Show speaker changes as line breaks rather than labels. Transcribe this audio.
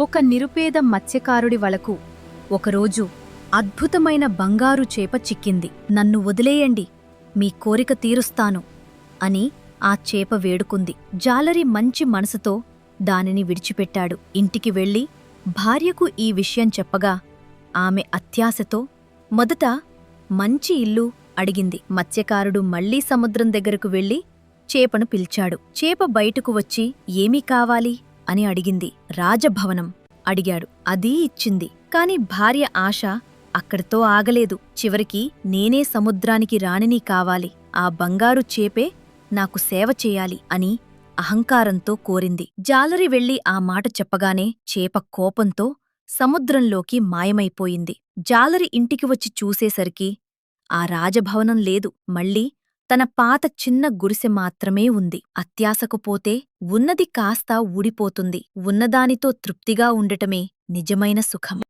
ఒక నిరుపేద మత్స్యకారుడి వలకు ఒకరోజు అద్భుతమైన బంగారు చేప చిక్కింది. నన్ను వదిలేయండి, మీ కోరిక తీరుస్తాను అని ఆ చేప వేడుకుంది. జాలరి మంచి మనసుతో దానిని విడిచిపెట్టాడు. ఇంటికి వెళ్ళి భార్యకు ఈ విషయం చెప్పగా ఆమె అత్యాశతో మొదట మంచి ఇల్లు అడిగింది. మత్స్యకారుడు మళ్లీ సముద్రం దగ్గరకు వెళ్లి చేపను పిలిచాడు. చేప బయటకు వచ్చి ఏమీ కావాలి అని అడిగింది. రాజభవనం అడిగాడు. అదీ ఇచ్చింది. కాని భార్య ఆశ అక్కడితో ఆగలేదు. చివరికి నేనే సముద్రానికి రాణిని కావాలి, ఆ బంగారు చేపే నాకు సేవ చేయాలి అని అహంకారంతో కోరింది. జాలరి వెళ్లి ఆ మాట చెప్పగానే చేప కోపంతో సముద్రంలోకి మాయమైపోయింది. జాలరి ఇంటికి వచ్చి చూసేసరికి ఆ రాజభవనం లేదు. మళ్ళీ తన పాత చిన్న గుడిసె మాత్రమే ఉంది. అత్యాశకు పోతే ఉన్నది కాస్తా ఊడిపోతుంది. ఉన్నదానితో తృప్తిగా ఉండటమే నిజమైన సుఖం.